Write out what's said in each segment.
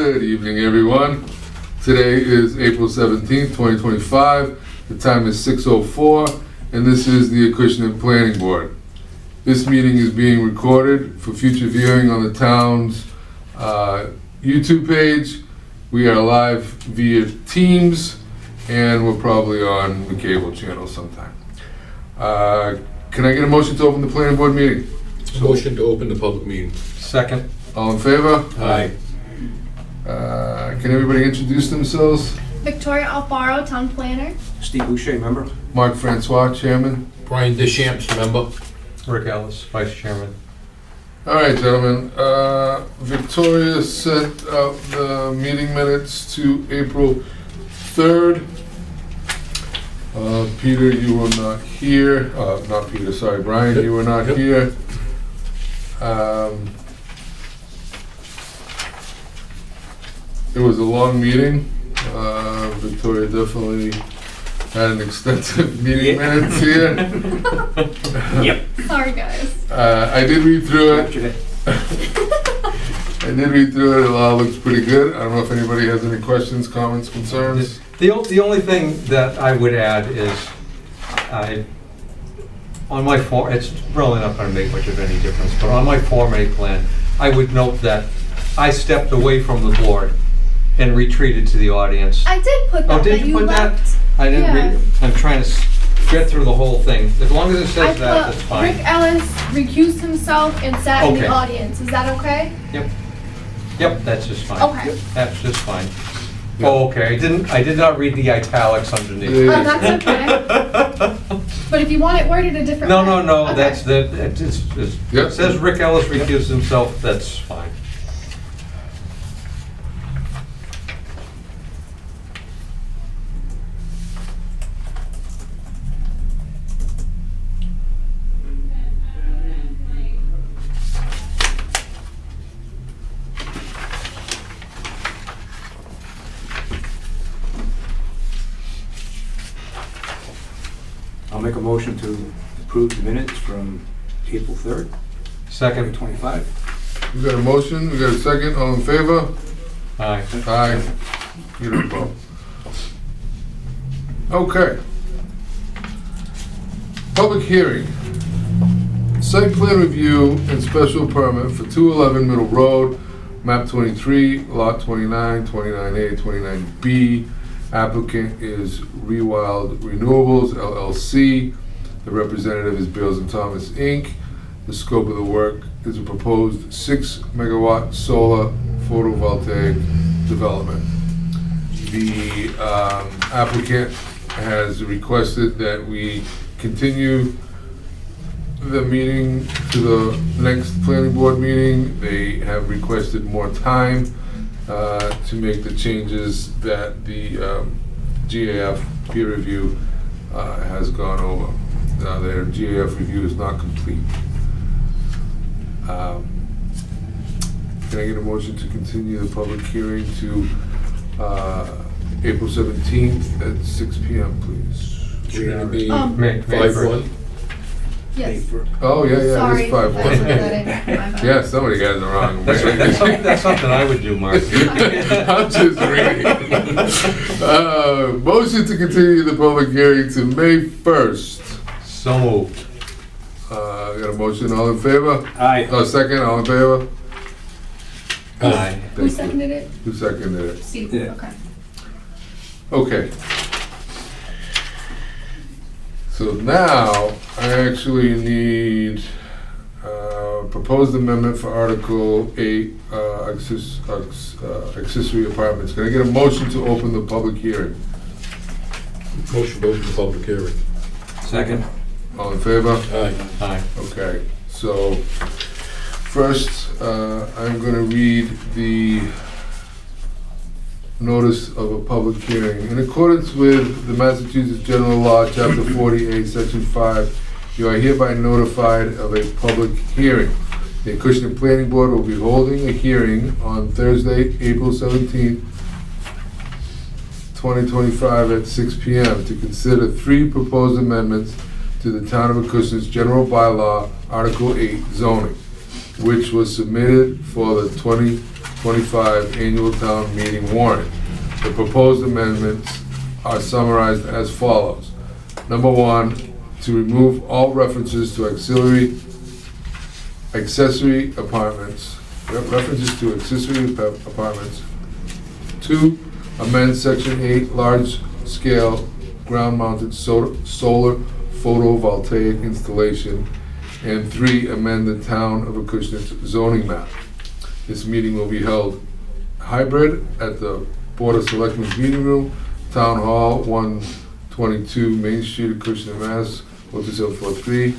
Good evening, everyone. Today is April 17th, 2025. The time is 6:04, and this is the Acushnet Planning Board. This meeting is being recorded for future viewing on the town's YouTube page. We are live via Teams, and we're probably on the cable channel sometime. Can I get a motion to open the planning board meeting? Motion to open the public meeting. Second. All in favor? Aye. Can everybody introduce themselves? Victoria Alfaro, Town Planner. Steve Boucher, member. Mark Francois, Chairman. Brian Deschamps, member. Rick Ellis, Vice Chairman. All right, gentlemen. Victoria sent out the meeting minutes to April 3rd. Peter, you were not here. Not Peter, sorry, Brian, you were not here. It was a long meeting. Victoria definitely had an extensive meeting minutes here. Yep. Sorry, guys. I did read through it. It all looks pretty good. I don't know if anybody has any questions, comments, concerns. The only thing that I would add is, on my form, it's really not going to make much of any difference, but on my Form A plan, I would note that I stepped away from the board and retreated to the audience. I did put that. Oh, did you put that? left. I didn't Yeah. read, I'm trying to get through the whole thing. As long as it I says that, that's put fine. Rick Ellis recused himself and sat in Okay. the audience. Is that okay? Yep, that's just fine. Okay. That's just fine. Oh, okay, I did not read the italics underneath. Yeah. Oh, that's okay. But if you want it worded a different way. No, Okay. that's the, Yep. it says Rick Ellis recused himself, that's fine. I'll make a motion to approve the minutes from April 3rd, Second. 2025. We got a motion, we got a second, all in favor? Aye. Aye. Beautiful. Okay. Public hearing. Site plan review and special permit for 211 Middle Road, map 23, lot 29, 29A, 29B. Applicant is Rewild Renewables LLC. The representative is Beals and Thomas Inc. The scope of the work is a proposed 6 megawatt solar photovoltaic development. The applicant has requested that we continue the meeting to the next planning board meeting. They have requested more time to make the changes that the GAF peer review has gone over. Their GAF review is not complete. Can I get a motion to continue the public hearing to April 17th at 6 p.m., please? Should it be May 5-1? Yes. Oh, yeah, Sorry. it is 5-1. I put that in. My bad. Yeah, somebody got it wrong. That's something I would do, Mark. I'm just reading. Motion to continue the public hearing to May 1st. So moved. Got a motion, all in favor? Aye. Second, all in favor? Aye. Who seconded it? Who seconded it? Steve. Yeah. Okay. Okay. So now, I actually need proposed amendment for Article 8, accessory apartments. Can I get a motion to open the public hearing? Motion to open the public hearing. Second. All in favor? Aye. Aye. Okay, so first, I'm going to read the notice of a public hearing. In accordance with the Massachusetts General Law, Chapter 48, Section 5, you are hereby notified of a public hearing. The Acushnet Planning Board will be holding a hearing on Thursday, April 17th, 2025 at 6 p.m. to consider 3 proposed amendments to the Town of Acushnet's General Bylaw, Article 8 zoning, which was submitted for the 25 annual town meeting warrant. The proposed amendments are summarized as follows. Number 1, to remove all references to accessory apartments. 2, amend section 8, large-scale ground-mounted solar photovoltaic installation. And 3, amend the town of Acushnet zoning map. This meeting will be held hybrid at the Board of Selectmen's meeting room, Town Hall, 122 Main Street, Acushnet, Mass. 02743,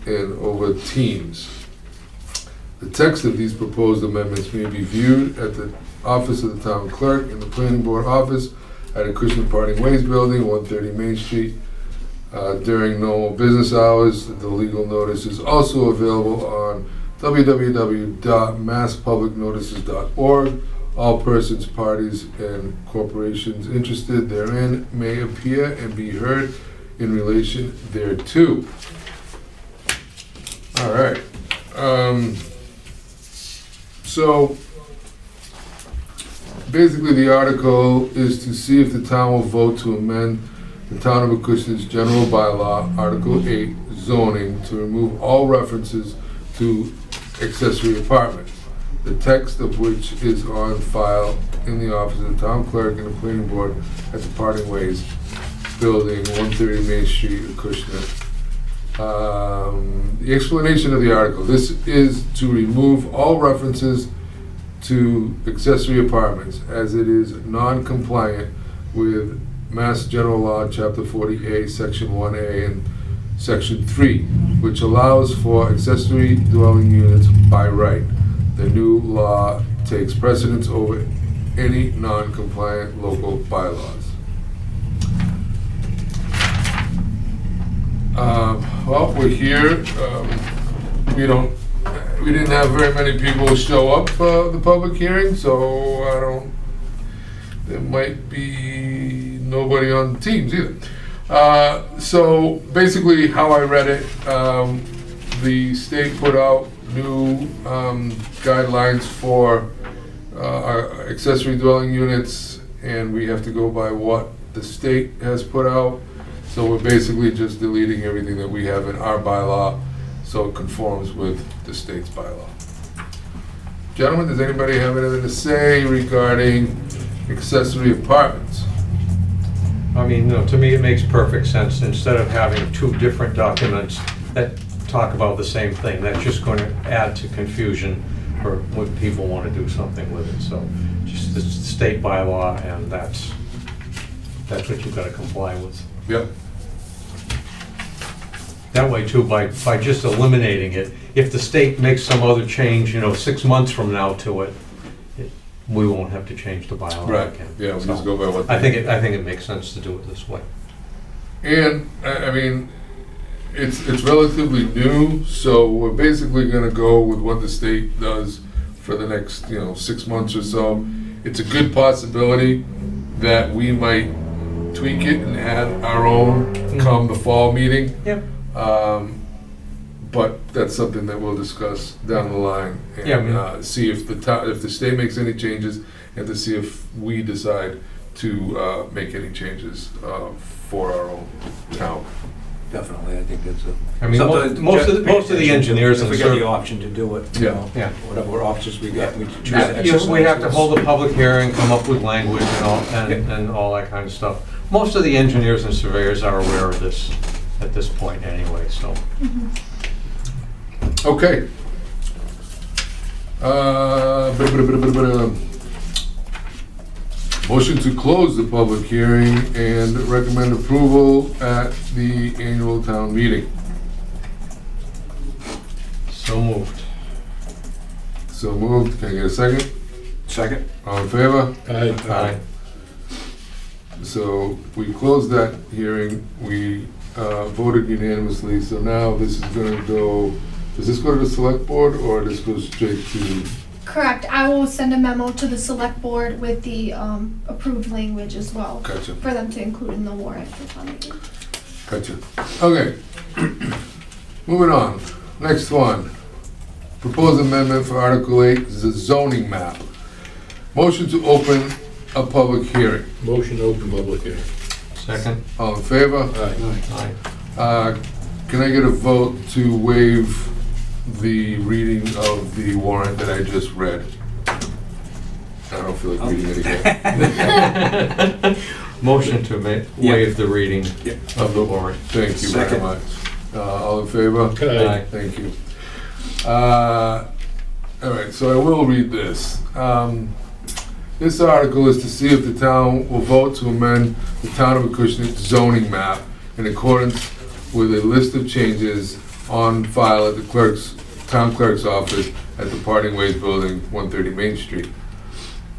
and over Teams. The text of these proposed amendments may be viewed at the office of the town clerk in the planning board office at Acushnet Parting Ways Building, 130 Main Street, during normal business hours. The legal notice is also available on www.masspublicnotices.org. All persons, parties, and corporations interested therein may appear and be heard in relation thereto. All right. So basically the article is to see if the town will vote to amend the Town of Acushnet's general bylaw, Article 8, zoning, to remove all references to accessory apartments, the text of which is on file in the office of the town clerk and the planning board at the Parting Ways Building, 130 Main Street, Acushnet. The explanation of the article. This is to remove all references to accessory apartments as it is non-compliant with Mass General Law, Chapter 40A, Section 1A, and Section 3, which allows for accessory dwelling units by right. The new law takes precedence over any non-compliant local bylaws. Well, we're here. We didn't have very many people show up for the public hearing, so there might be nobody on Teams either. So basically how I read it, the state put out new guidelines for our accessory dwelling units, and we have to go by what the state has put out. So we're basically just deleting everything that we have in our bylaw so it conforms with the state's bylaw. Gentlemen, does anybody have anything to say regarding accessory apartments? I mean, no, to me, it makes perfect sense. Instead of having two different documents that talk about the same thing, that's just going to add to confusion for when people want to do something with it. So just the state bylaw, and that's what you've got to comply with. Yep. That way too, by just eliminating it, if the state makes some other change, 6 months from now to it, we won't have to change the bylaw Right. again. Yeah, we'll So just go by what I think it makes sense to do it this way. And, I mean, it's relatively new, so we're basically gonna go with what the state does for the next, 6 months or so. It's a good possibility that we might tweak it and add our own come the fall meeting. Yep. But that's something that we'll discuss down the line and Yeah. See if the state makes any changes, and to see if we decide to make any changes for our own town. Definitely, I think that's I mean, most of the engineers If and we got the option to do it, Yeah. Yeah. whatever options we got, we choose to Yeah, exercise. we have to hold a public hearing, come up with language and all that kind of stuff. Most of the engineers and surveyors are aware of this at this point anyway, so. Okay. Motion to close the public hearing and recommend approval at the annual town meeting. So moved. So moved. Can I get a second? Second? All in favor? Aye. So we closed that hearing. We voted unanimously. So now this is going to go. Does this go to the select board, or this goes straight to? Correct. I will send a memo to the select board with the approved language as well. Gotcha. For them to include in the warrant for town meeting. Gotcha. Okay. Moving on. Next one. proposed amendment for Article 8, the zoning map. Motion to open a public hearing. Motion to open public hearing. Second? All in favor? Aye. Aye. Can I get a vote to waive the reading of the warrant that I just read? I don't feel like reading it again. Motion to waive the reading Yeah. of the warrant. Thank you very Second. much. All in favor? Aye. Thank you. All right, so I will read this. This article is to see if the town will vote to amend the town of Acushnet zoning map in accordance with a list of changes on file at the town clerk's office at the Parting Ways Building, 130 Main Street.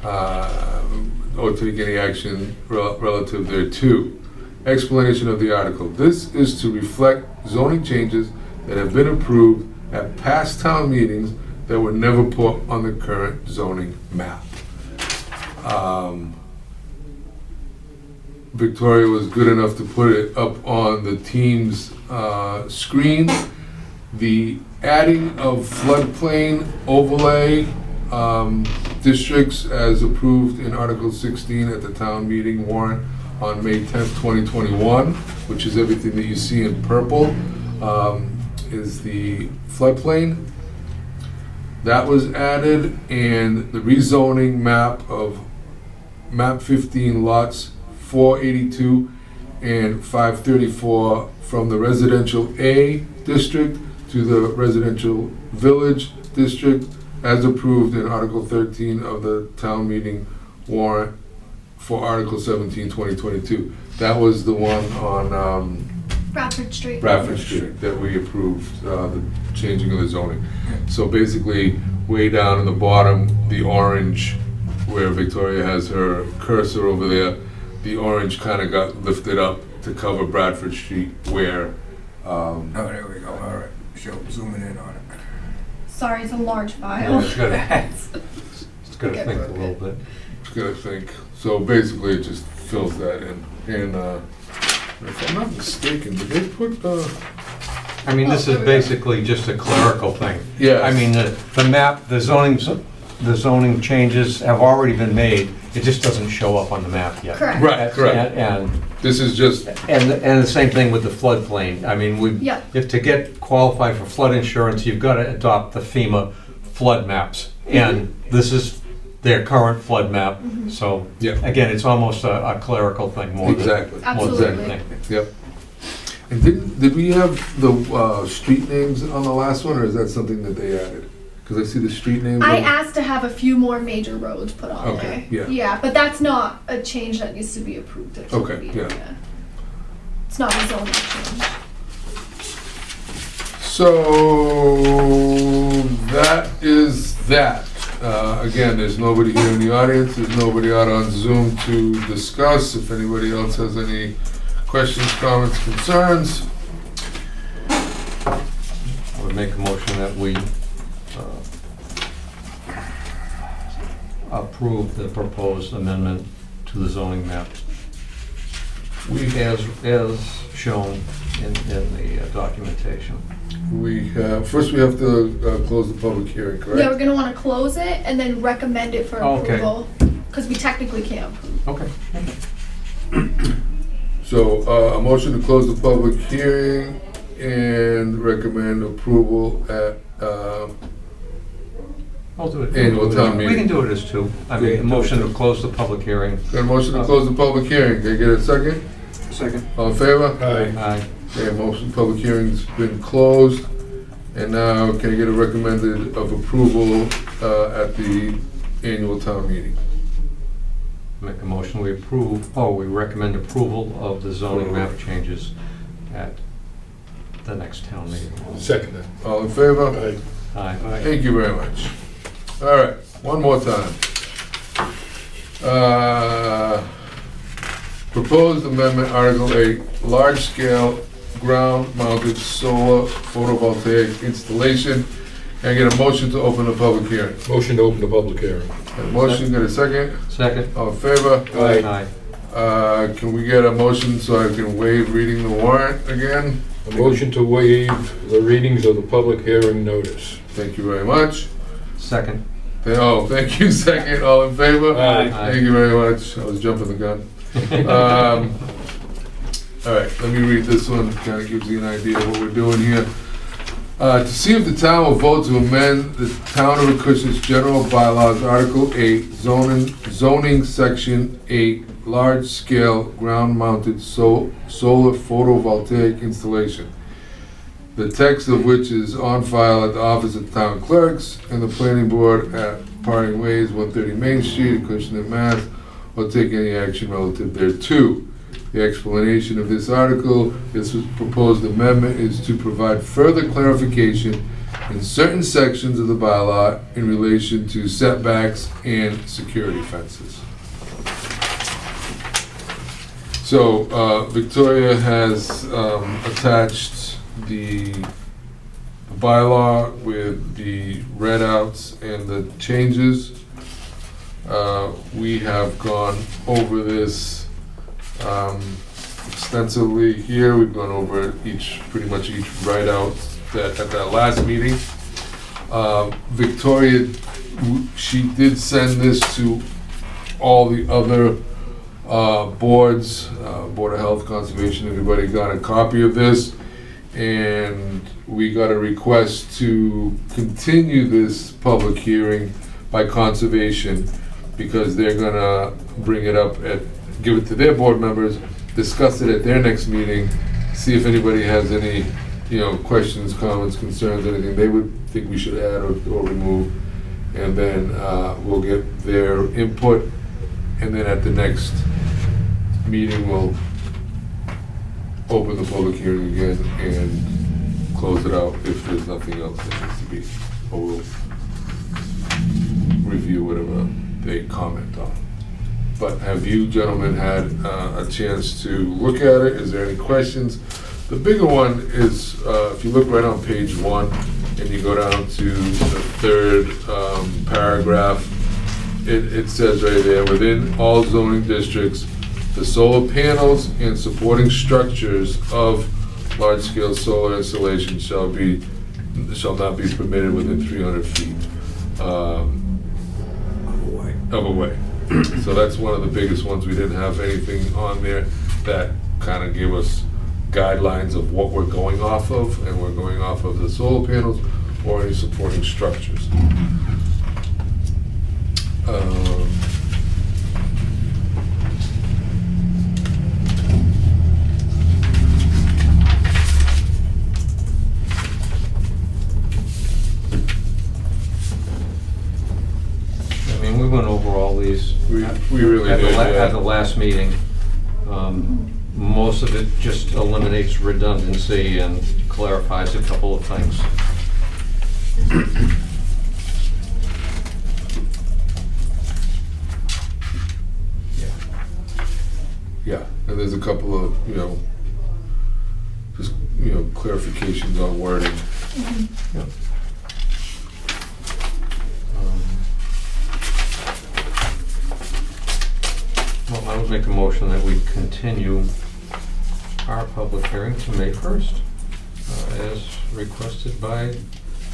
Or take any action relative thereto. Explanation of the article. This is to reflect zoning changes that have been approved at past town meetings that were never put on the current zoning map. Victoria was good enough to put it up on the team's screen. The adding of floodplain overlay districts as approved in Article 16 at the town meeting warrant on May 10th, 2021, which is everything that you see in purple, is the floodplain. That was added, and the rezoning map of map 15 lots 482 and 534 from the residential A district to the residential village district as approved in Article 13 of the town meeting warrant for Article 17, 2022. That was the one on Bradford Street. Bradford Street that we approved, the changing of the zoning. So basically, way down in the bottom, the orange, where Victoria has her cursor over there, the orange kind of got lifted up to cover Bradford Street where, Oh, there we go, all right. Zooming in on it. Sorry, it's a large Yeah, file. it's gotta think a little bit. it's gonna think. So basically, it just fills that in. And if I'm not mistaken, did they put, I mean, this is basically just a clerical thing. yeah. I mean, the map, the zoning changes have already been made, it just doesn't show up on the map yet. Correct. Right, correct. And, This is just, and the same thing with the floodplain. I mean, Yeah. if to get qualified for flood insurance, you've got to adopt the FEMA flood maps. And this is their current flood map, so, yeah, again, it's almost a clerical thing more than. exactly. more than Absolutely. anything. Yep. And did we have the street names on the last one, or is that something that they added? Because I see the street names. I on- asked to have a few more major roads put on Okay, there. yeah. Yeah, but that's not a change that needs to be approved at town Okay, meeting, yeah. It's not a zoning change. So that is that. Again, there's nobody here in the audience, there's nobody out on Zoom to discuss. If anybody else has any questions, comments, concerns, I would make a motion that we approve the proposed amendment to the zoning map. As shown in the documentation. first we have to close the public hearing, Yeah, we're correct? gonna wanna close it and then recommend it for Okay. approval, because we technically can't approve. Okay. So a motion to close the public hearing and recommend approval at, I'll do it. Annual town We meeting. can do it as two. I mean, a motion to close the public hearing. got a motion to close the public hearing. Can I get a second? Second. All in favor? Aye. Aye. Okay, motion, public hearing's been closed. And now can I get a recommended of approval at the annual town meeting? Make a motion, we we recommend approval of the zoning map changes at the next town meeting. Second that. All in favor? Aye. Aye. Thank you very much. All right, one more time. Proposed amendment, Article 8, large-scale ground-mounted solar photovoltaic installation. Can I get a motion to open the public hearing? Motion to open the public hearing. Got a motion, got a second? Second? All in favor? Aye. Can we get a motion so I can waive reading the warrant again? A motion to waive the readings of the public hearing notice. Thank you very much. Second. Oh, thank you, second, all in favor? Aye. Thank you very much, I was jumping the gun. All right, let me read this one, kind of gives you an idea of what we're doing here. To see if the town will vote to amend the Town of Acushnet's General Bylaws, Article 8, zoning Section 8, large-scale ground-mounted solar photovoltaic installation. The text of which is on file at the Office of Town Clerks and the Planning Board at Parting Ways, 130 Main Street, Acushnet, Mass., or take any action relative thereto. The explanation of this article, this proposed amendment, is to provide further clarification in certain sections of the bylaw in relation to setbacks and security fences. So, Victoria has attached the bylaw with the read outs and the changes. We have gone over this extensively here. We've gone over pretty much each write out at that last meeting. Victoria, she did send this to all the other boards, Board of Health, Conservation, everybody got a copy of this. And we got a request to continue this public hearing by Conservation because they're gonna bring it up give it to their board members, discuss it at their next meeting, see if anybody has any, questions, comments, concerns, anything they would think we should add or remove. And then we'll get their input, and then at the next meeting, we'll open the public hearing again and close it out if there's nothing else that needs to be, or we'll review whatever they comment on. But have you gentlemen had a chance to look at it? Is there any questions? The bigger one is, if you look right on page 1 and you go down to the third paragraph, it says right there, within all zoning districts, the solar panels and supporting structures of large-scale solar installation shall not be permitted within 300 feet of a way. So that's one of the biggest ones. We didn't have anything on there that kind of gave us guidelines of what we're going off of, and we're going off of the solar panels or any supporting structures. We went over all these. We really At the did, yeah. At the last meeting. Most of it just eliminates redundancy and clarifies a couple of things. Yeah, and there's a couple of, just, clarifications on wording. Yeah. Well, I would make a motion that we continue our public hearing to May 1st, as requested by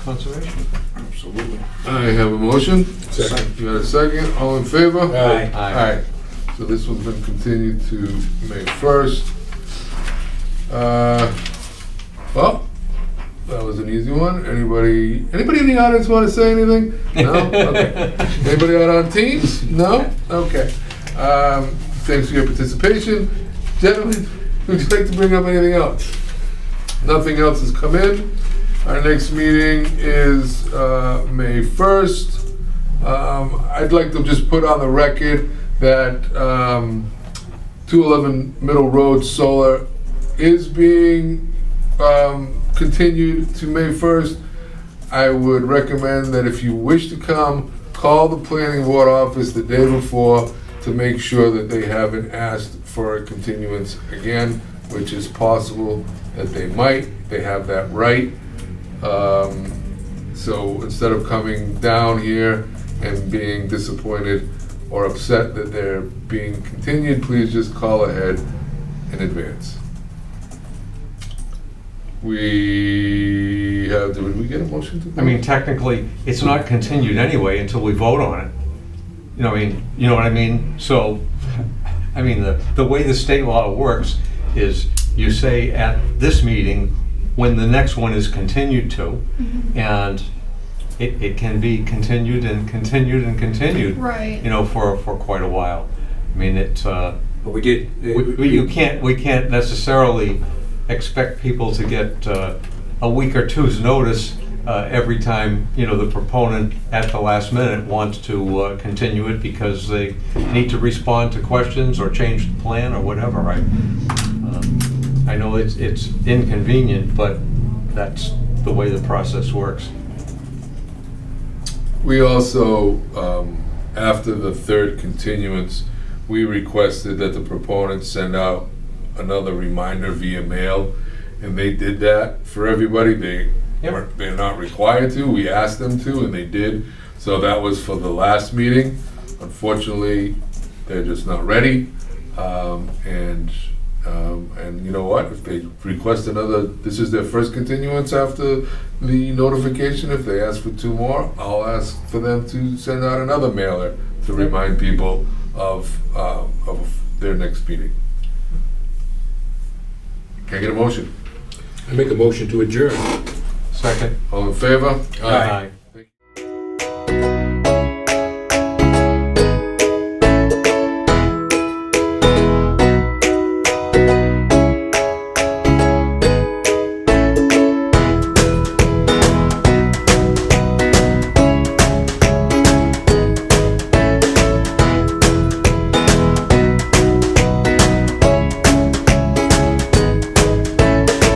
Conservation. Absolutely. I have a motion. Second. You got a second? All in favor? Aye. Aye. So this one's been continued to May 1st. Well, that was an easy one. Anybody in the audience want to say anything? No? Okay. Anybody out on Teams? No? Okay. Thanks for your participation. Gentlemen, would you like to bring up anything else? Nothing else has come in. Our next meeting is May 1st. I'd like to just put on the record that 211 Middle Road Solar is being continued to May 1st. I would recommend that if you wish to come, call the planning board office the day before to make sure that they haven't asked for a continuance again, which is possible that they might. They have that right. So instead of coming down here and being disappointed or upset that they're being continued, please just call ahead in advance. did we get a motion to? I mean, technically, it's not continued anyway until we vote on it. You know what I mean? So, I mean, the way the state law works is you say at this meeting when the next one is continued to, and it can be continued and continued and continued, Right. you know, for quite a while. I mean, But we did. we can't necessarily expect people to get a week or two's notice every time, you know, the proponent at the last minute wants to continue it because they need to respond to questions or change the plan or whatever, right? I know it's inconvenient, but that's the way the process works. We also, after the third continuance, we requested that the proponents send out another reminder via mail, and they did that for everybody. They're not required to. We asked them to, and they did. So that was for the last meeting. Unfortunately, they're just not ready. And you know what? If they request another, this is their first continuance after the notification. If they ask for two more, I'll ask for them to send out another mailer to remind people of their next meeting. Can I get a motion? I make a motion to adjourn. Second. All in favor? Aye.